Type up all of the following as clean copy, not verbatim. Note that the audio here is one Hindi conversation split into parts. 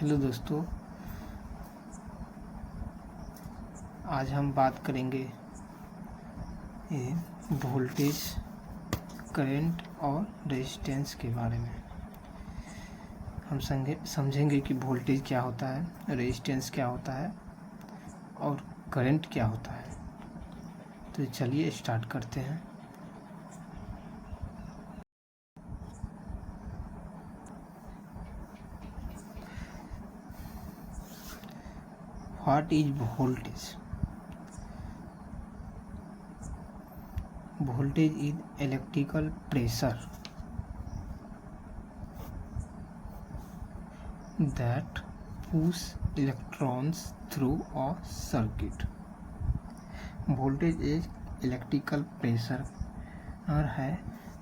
हेलो दोस्तों, आज हम बात करेंगे वोल्टेज, करंट और रेजिस्टेंस के बारे में। हम समझेंगे कि वोल्टेज क्या होता है, रेजिस्टेंस क्या होता है और करंट क्या होता है। तो चलिए स्टार्ट करते हैं। What is voltage? Voltage is electrical pressure that push electrons through a circuit. Voltage एक इलेक्ट्रिकल प्रेशर है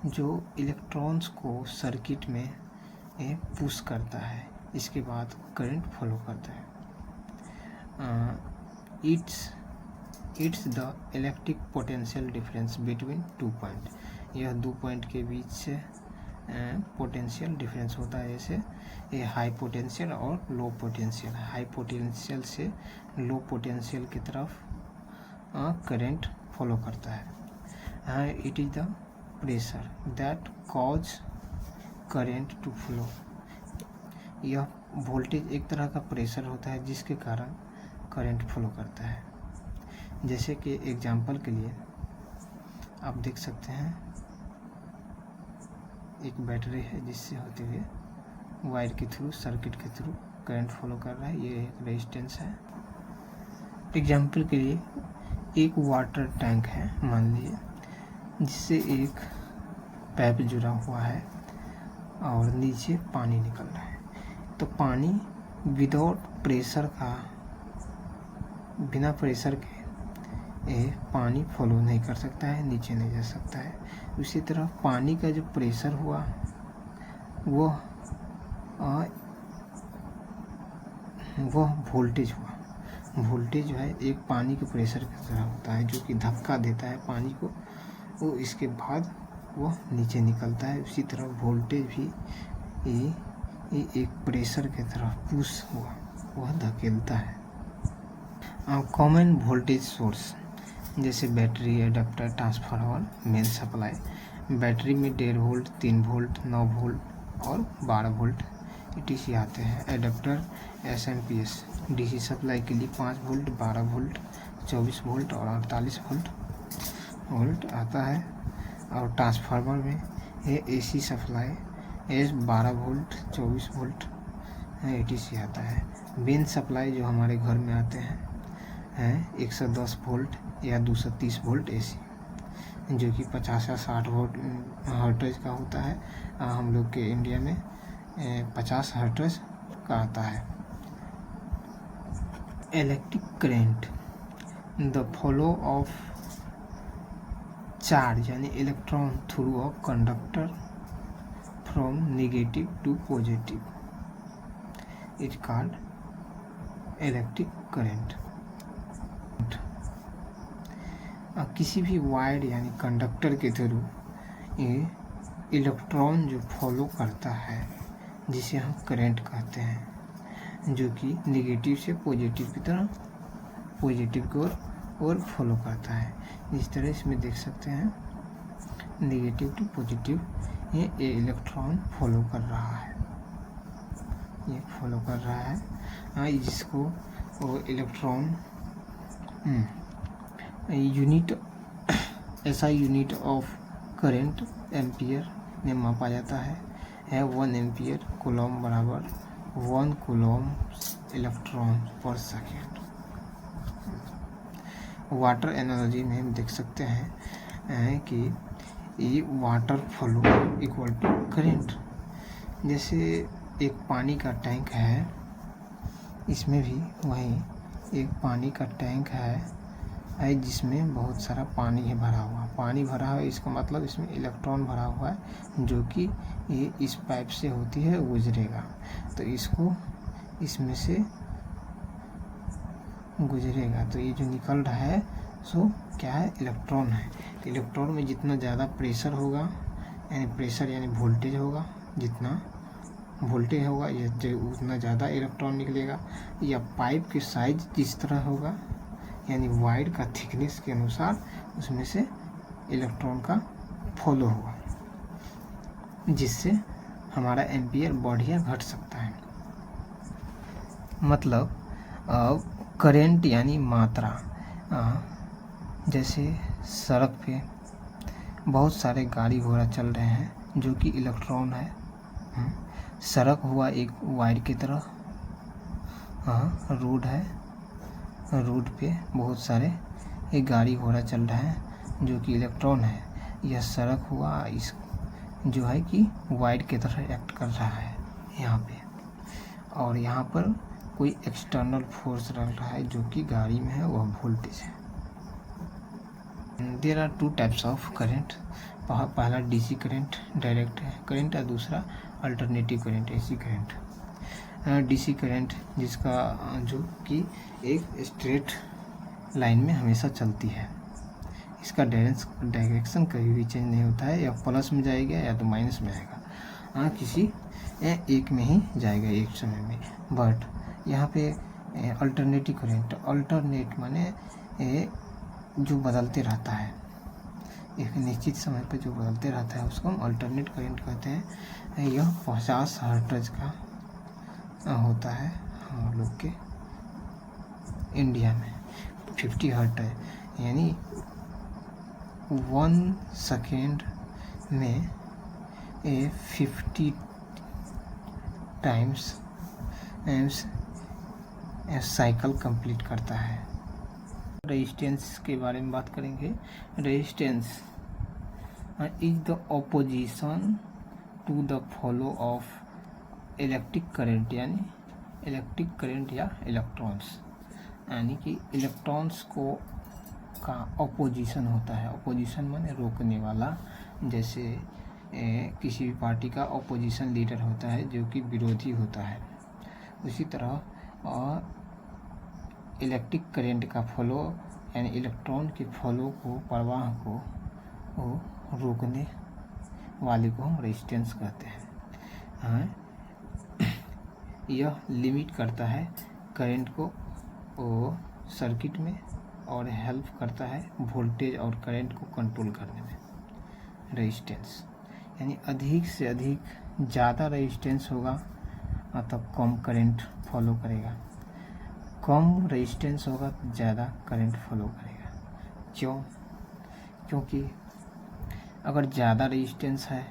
जो इलेक्ट्रॉन्स को सर्किट में पुश करता है। इसके बाद करंट फॉलो करता है। It's the electric potential difference between 2 point. यह 2 पॉइंट के बीच से पोटेंशियल डिफरेंस होता है। जैसे ये हाई पोटेंशियल और लो पोटेंशियल। हाई पोटेंशियल से लो पोटेंशियल की तरफ करंट फॉलो करता है। It is the pressure that cause current to flow. यह वोल्टेज एक तरह का प्रेशर होता है जिसके कारण करंट फ्लो करता है। जैसे कि एग्जाम्पल के लिए आप देख सकते हैं, एक बैटरी है जिससे होते हुए वायर के थ्रू, सर्किट के थ्रू करंट फॉलो कर रहा है। ये एक रेजिस्टेंस है। एग्जाम्पल के लिए एक वाटर टैंक है मान लीजिए, जिससे एक पाइप जुड़ा हुआ है और नीचे पानी निकल रहा है। तो पानी विदाउट प्रेशर का, बिना प्रेशर के पानी फॉलो नहीं कर सकता है, नीचे नहीं जा सकता है। उसी तरह पानी का जो प्रेशर हुआ वह वोल्टेज हुआ। वोल्टेज जो है एक पानी के प्रेशर की तरह होता है जो कि धक्का देता है पानी को, वो इसके बाद वह नीचे निकलता है। उसी तरह वोल्टेज भी एक प्रेशर की तरह पुश हुआ, वह धकेलता है। कॉमन वोल्टेज सोर्स जैसे battery, adapter, transformer, main supply. Battery में 1.5 वोल्ट, 3 वोल्ट, 9 वोल्ट और 12 वोल्ट etc आते हैं। एडाप्टर SMPS DC सप्लाई के लिए 5 वोल्ट, 12 वोल्ट, 24 वोल्ट और 48 वोल्ट आता है। और ट्रांसफार्मर में ये AC supply 12 volt, 24 volt etc आता है। मेन सप्लाई जो हमारे घर में आते हैं 110 वोल्ट या 230 वोल्ट AC, जो कि 50 या 60 वोल्ट हर्ट्ज का होता है। हम लोग के इंडिया में 50 हर्ट्ज का आता है। Electric current, the flow of charge यानी electron through a conductor from negative to positive is called electric current. किसी भी वायर यानी कंडक्टर के थ्रू ये इलेक्ट्रॉन जो फॉलो करता है, जिसे हम करंट कहते हैं, जो कि नेगेटिव से पॉजिटिव की तरह, पॉजिटिव की ओर फॉलो करता है। इस तरह इसमें देख सकते हैं नेगेटिव टू पॉजिटिव ये इलेक्ट्रॉन फॉलो कर रहा है, ये फॉलो कर रहा है। जिसको वो इलेक्ट्रॉन यूनिट, ऐसा यूनिट ऑफ करंट एम्पियर में मापा जाता है 1 एम्पियर कूलम बराबर 1 coulomb electron per second. Water analogy में हम देख सकते हैं कि ये water flow equal to current. जैसे एक पानी का टैंक है, इसमें भी वही एक पानी का टैंक है जिसमें बहुत सारा पानी है भरा हुआ। पानी भरा हुआ इसका मतलब इसमें इलेक्ट्रॉन भरा हुआ है, जो कि ये इस पाइप से होती है गुजरेगा। तो इसको इसमें से गुजरेगा, तो ये जो निकल रहा है सो क्या है, इलेक्ट्रॉन है। तो इलेक्ट्रॉन में जितना ज़्यादा प्रेशर होगा, यानी प्रेशर यानी वोल्टेज होगा, जितना वोल्टेज होगा या जो उतना ज़्यादा इलेक्ट्रॉन निकलेगा, या पाइप की साइज जिस तरह होगा यानी वायर का थिकनेस के अनुसार उसमें से इलेक्ट्रॉन का फॉलो होगा, जिससे हमारा एम्पियर बढ़ या घट सकता है। मतलब करंट यानी मात्रा, जैसे सड़क पे बहुत सारे गाड़ी घोड़ा चल रहे हैं जो कि इलेक्ट्रॉन है। सड़क हुआ एक वायर की तरह, रोड है, रोड पे बहुत सारे एक गाड़ी घोड़ा चल रहा है जो कि इलेक्ट्रॉन है। यह सड़क हुआ इस जो है कि वायर की तरह एक्ट कर रहा है यहाँ पे, और यहाँ पर कोई एक्सटर्नल फोर्स रह रहा है जो कि गाड़ी में है, वह वोल्टेज है। There are two types of current. पहला डीसी करंट डायरेक्ट करंट और दूसरा alternative current AC current. DC current जिसका जो कि एक स्ट्रेट लाइन में हमेशा चलती है, इसका डायरेक्शन कभी भी चेंज नहीं होता है, या प्लस में जाएगा या तो माइनस में आएगा, किसी एक में ही जाएगा एक समय में। बट यहाँ पे अल्टरनेटिव करंट, अल्टरनेट माने जो बदलते रहता है, एक निश्चित समय पर जो बदलते रहता है उसको हम अल्टरनेट करंट कहते हैं। यह 50 हर्ट्ज का होता है हम लोग के इंडिया में। 50 हर्ट्ज है यानी 1 सेकेंड में 50 टाइम्स साइकिल कंप्लीट करता है। रेजिस्टेंस के बारे में बात करेंगे। Resistance is the opposition to the flow of electric current, यानी इलेक्ट्रिक करंट या इलेक्ट्रॉन्स, यानी कि इलेक्ट्रॉन्स को का ऑपोजिशन होता है। ऑपोजिशन माने रोकने वाला, जैसे किसी भी पार्टी का ऑपोजिशन लीडर होता है जो कि विरोधी होता है। उसी तरह इलेक्ट्रिक करंट का फ्लो यानी इलेक्ट्रॉन के फ्लो को, प्रवाह को रोकने वाले को हम रेजिस्टेंस कहते हैं। यह लिमिट करता है करंट को सर्किट में और हेल्प करता है वोल्टेज और करंट को कंट्रोल करने में। रेजिस्टेंस यानी अधिक से अधिक ज़्यादा रेजिस्टेंस होगा तब कम करंट फॉलो करेगा, कम रेजिस्टेंस होगा तो ज़्यादा करंट फॉलो करेगा। क्यों? क्योंकि अगर ज़्यादा रेजिस्टेंस है,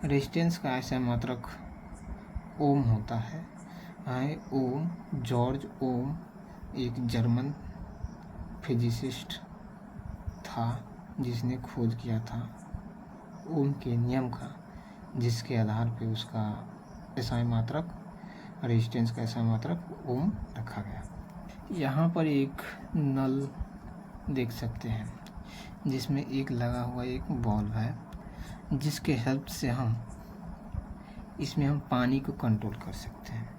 रेजिस्टेंस का ऐसा मात्रक ओम होता है। ओम, जॉर्ज ओम एक जर्मन फिजिसिस्ट था जिसने खोज किया था ओम के नियम का, जिसके आधार पे उसका ऐसा मात्रक, रेजिस्टेंस का ऐसा मात्रक ओम रखा गया। यहाँ पर एक नल देख सकते हैं जिसमें एक लगा हुआ एक बॉल्ब है, जिसके हेल्प से इसमें हम पानी को कंट्रोल कर सकते हैं।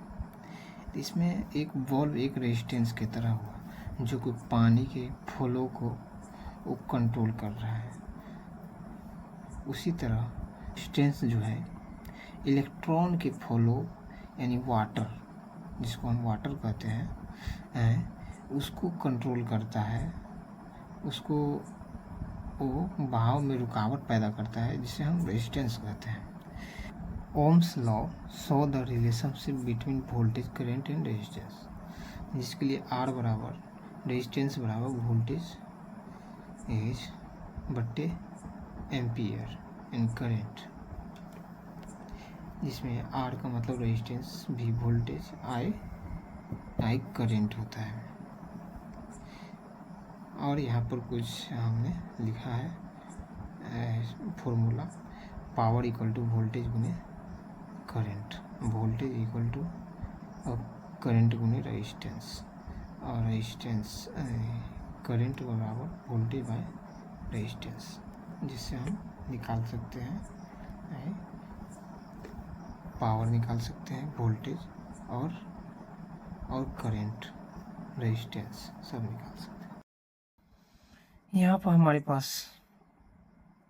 इसमें एक बॉल्ब एक रेजिस्टेंस की तरह हुआ जो कि पानी के फ्लो को वो कंट्रोल कर रहा है। उसी तरह रेजिस्टेंस जो है इलेक्ट्रॉन के फ्लो यानी वाटर, जिसको हम वाटर कहते हैं, उसको कंट्रोल करता है, उसको वो बहाव में रुकावट पैदा करता है, जिसे हम रेजिस्टेंस कहते हैं। Ohm's law show the relationship between voltage current and resistance, जिसके लिए R बराबर रेजिस्टेंस बराबर वोल्टेज एज बट्टे एम्पियर इन करंट, जिसमें R का मतलब रेजिस्टेंस, भी वोल्टेज, I करंट होता है। और यहाँ पर कुछ हमने लिखा है formula, power equal to voltage गुने current, voltage equal to current गुने रेजिस्टेंस, और रेजिस्टेंस करंट बराबर वोल्टेज बाय रेजिस्टेंस, जिससे हम निकाल सकते हैं पावर, निकाल सकते हैं वोल्टेज और करंट, रेजिस्टेंस सब निकाल सकते हैं। यहाँ पर हमारे पास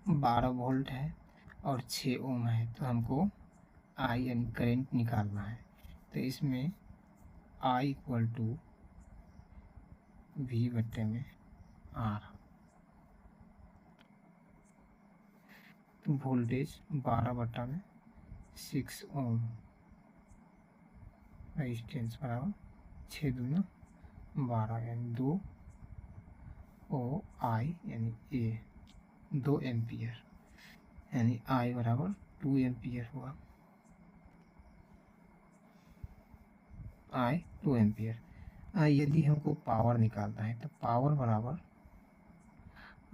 12 वोल्ट है और 6 ओम है, तो हमको आई यानी करंट निकालना है। तो इसमें आई इक्वल टू वी बट्टे में आर। तो वोल्टेज 12 बट्टा में 6 ओम रेजिस्टेंस बराबर 6 दूना 12 यानी 2 ओ आई यानी ए 2 एम्पियर, यानी आई बराबर 2 एम्पियर हुआ। आई 2 एम्पियर। यदि हमको पावर निकालना है तो पावर बराबर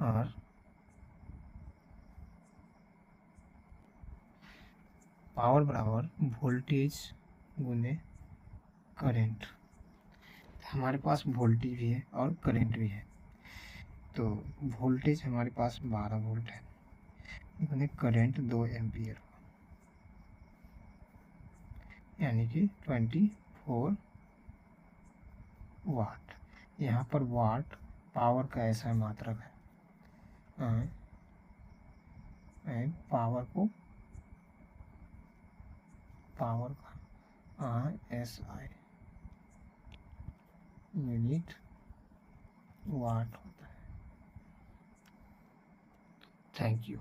और पावर बराबर वोल्टेज गुने करंट। हमारे पास वोल्टेज भी है और करंट भी है, तो वोल्टेज हमारे पास 12 वोल्ट है गुने करंट 2 एम्पियर, यानी कि 24 वाट। यहाँ पर वाट पावर का ऐसा मात्रक है, पावर का एस आई यूनिट वाट होता है। Thank you.